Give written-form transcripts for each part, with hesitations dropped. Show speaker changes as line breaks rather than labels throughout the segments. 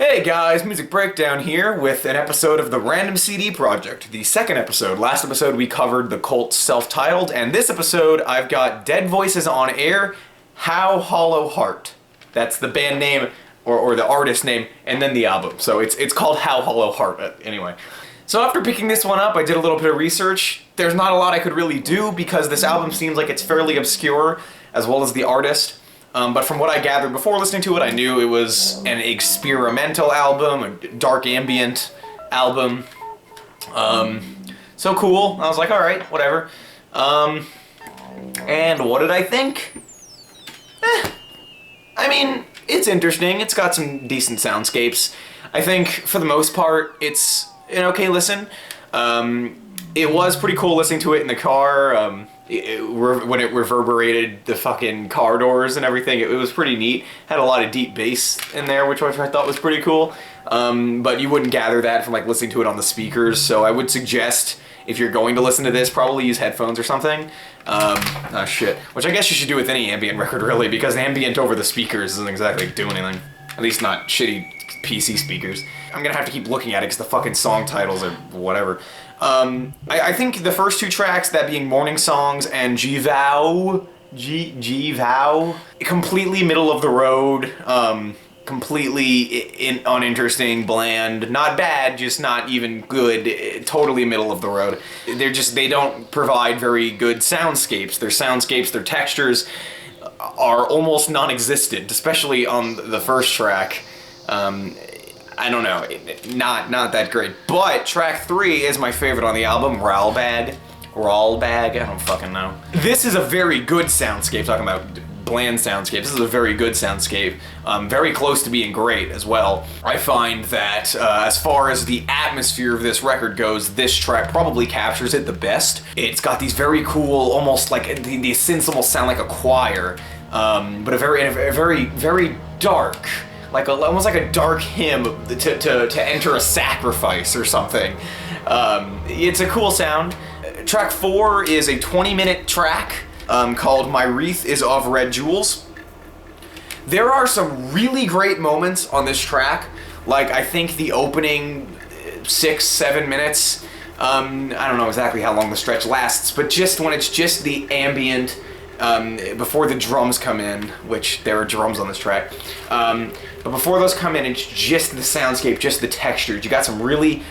Hey guys, Music Breakdown here with an episode of the Random CD Project, the second episode. Last episode we covered the Colt's Self-Titled, and this episode I've got Dead Voices on Air, How Hollow Heart. That's the band name, or the artist name, and then the album. So it's called How Hollow Heart, anyway. So after picking this one up, I did a little bit of research. There's not a lot I could really do because this album seems like it's fairly obscure, as well as the artist. But from what I gathered before listening to it, I knew it was an experimental album, a dark ambient album. So cool. I was like, alright, whatever. And what did I think? I mean, it's interesting. It's got some decent soundscapes. I think, for the most part, it's an okay listen. It was pretty cool listening to it in the car. When it reverberated the fucking car doors and everything, it was pretty neat. Had a lot of deep bass in there, which I thought was pretty cool. But you wouldn't gather that from like listening to it on the speakers, so I would suggest if you're going to listen to this, probably use headphones or something. Oh shit. Which I guess you should do with any ambient record really, because ambient over the speakers doesn't exactly do anything. At least not shitty PC speakers. I'm gonna have to keep looking at it because the fucking song titles are whatever. I think the first two tracks, that being Morning Songs and G-Vow, completely middle of the road, completely uninteresting, bland, not bad, just not even good, totally middle of the road. They don't provide very good soundscapes. Their textures are almost non-existent, especially on the first track. I don't know, not that great. But track 3 is my favorite on the album, Rawlbag, I don't fucking know. This is a very good soundscape, talking about bland soundscape. This is a very good soundscape, very close to being great as well. I find that as far as the atmosphere of this record goes, this track probably captures it the best. It's got these very cool, almost like, the synths almost sound like a choir, but a very dark, almost like a dark hymn to enter a sacrifice or something. It's a cool sound. Track 4 is a 20-minute track called My Wreath is of Red Jewels. There are some really great moments on this track, like I think the opening 6-7 minutes. I don't know exactly how long the stretch lasts, but just when it's just the ambient, before the drums come in, which there are drums on this track, but before those come in, it's just the soundscape, just the textures. You got some really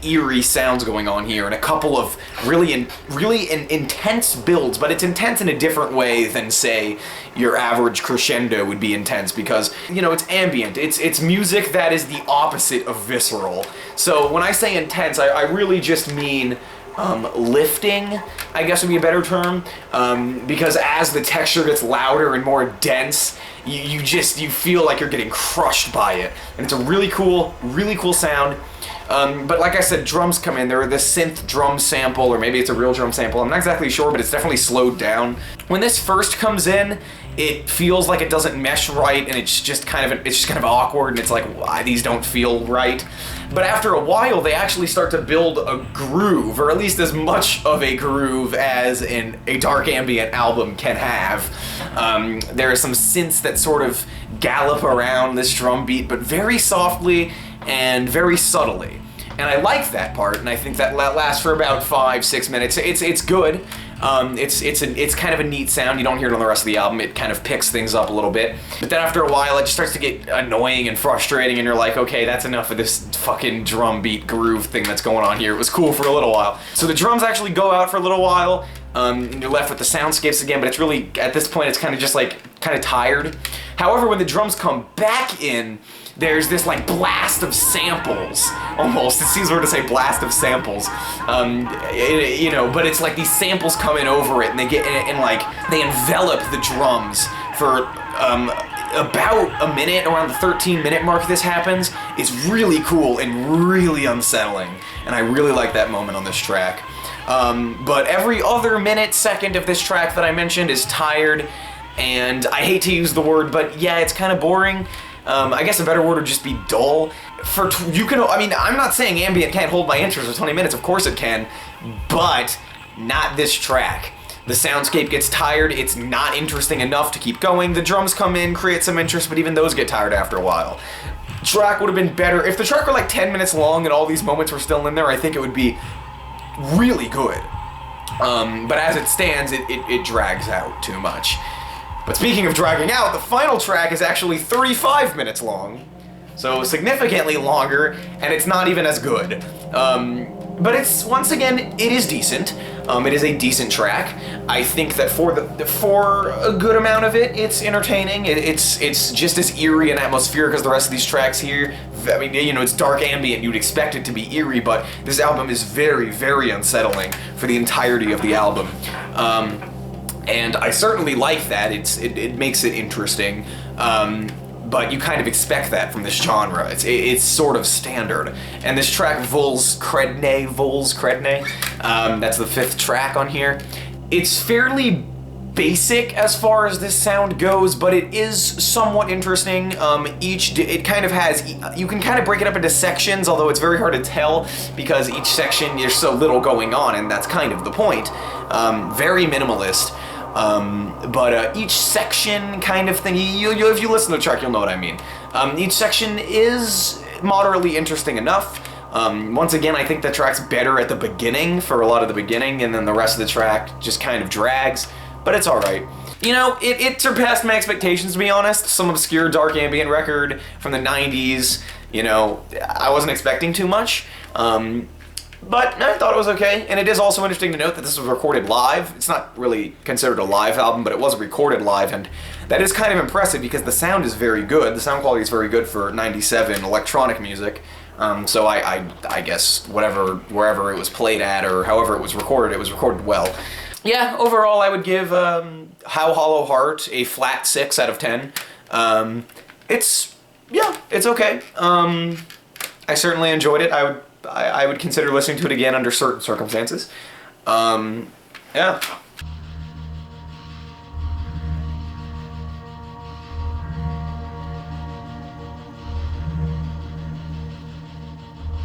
eerie sounds going on here, and a couple of really intense builds, but it's intense in a different way than, say, your average crescendo would be intense, because, you know, it's ambient. It's music that is the opposite of visceral. So when I say intense, I really just mean lifting, I guess would be a better term, because as the texture gets louder and more dense, you feel like you're getting crushed by it, and it's a really cool sound. But like I said, drums come in. They're the synth drum sample, or maybe it's a real drum sample. I'm not exactly sure, but it's definitely slowed down. When this first comes in, it feels like it doesn't mesh right, and it's just kind of awkward, and it's like, why, these don't feel right. But after a while, they actually start to build a groove, or at least as much of a groove as a dark ambient album can have. There are some synths that sort of gallop around this drum beat, but very softly and very subtly. And I like that part, and I think that lasts for about 5-6 minutes. It's good. It's kind of a neat sound. You don't hear it on the rest of the album. It kind of picks things up a little bit. But then after a while, it just starts to get annoying and frustrating, and you're like, okay, that's enough of this fucking drum beat groove thing that's going on here. It was cool for a little while. So the drums actually go out for a little while, and you're left with the soundscapes again, but it's really, at this point, it's kind of just like, kind of tired. However, when the drums come back in, there's this like blast of samples, almost. It seems weird to say blast of samples, you know, but it's like these samples coming over it, and they get and like they envelop the drums for about a minute. Around the 13-minute mark this happens. It's really cool and really unsettling, and I really like that moment on this track. But every other minute, second of this track that I mentioned is tired, and I hate to use the word, but yeah, it's kind of boring. I guess a better word would just be dull. I'm not saying ambient can't hold my interest for 20 minutes, of course it can, but not this track. The soundscape gets tired, it's not interesting enough to keep going. The drums come in, create some interest, but even those get tired after a while. track would have been better. If the track were like 10 minutes long and all these moments were still in there, I think it would be really good. But as it stands, it drags out too much. But speaking of dragging out, the final track is actually 35 minutes long. So significantly longer, and it's not even as good. But it's, once again, it is decent. It is a decent track. I think that for a good amount of it, it's entertaining. It's just as eerie and atmospheric as the rest of these tracks here. I mean, you know, it's dark ambient. You'd expect it to be eerie, but this album is very, very unsettling for the entirety of the album. And I certainly like that. It makes it interesting. But you kind of expect that from this genre. It's sort of standard. And this track, Vols Kredne, that's the 5th track on here. It's fairly basic as far as this sound goes, but it is somewhat interesting. It kind of has, you can kind of break it up into sections, although it's very hard to tell because each section there's so little going on, and that's kind of the point. Very minimalist. But each section kind of thing, if you listen to the track, you'll know what I mean. Each section is moderately interesting enough. Once again, I think the track's better at the beginning, for a lot of the beginning, and then the rest of the track just kind of drags, but it's alright. You know, it surpassed my expectations, to be honest. Some obscure dark ambient record from the 90s, you know, I wasn't expecting too much. But I thought it was okay, and it is also interesting to note that this was recorded live. It's not really considered a live album, but it was recorded live, and that is kind of impressive because the sound is very good. The sound quality is very good for 97 electronic music. So I guess wherever it was played at or however it was recorded well. Yeah, overall I would give How Hollow Heart a flat 6 out of 10. It's okay. I certainly enjoyed it. I would consider listening to it again under certain circumstances. Yeah.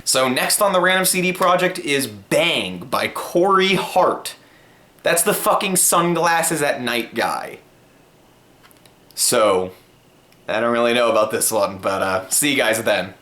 So next on the Random CD project is Bang by Corey Hart. That's the fucking sunglasses at night guy. So, I don't really know about this one, but see you guys then.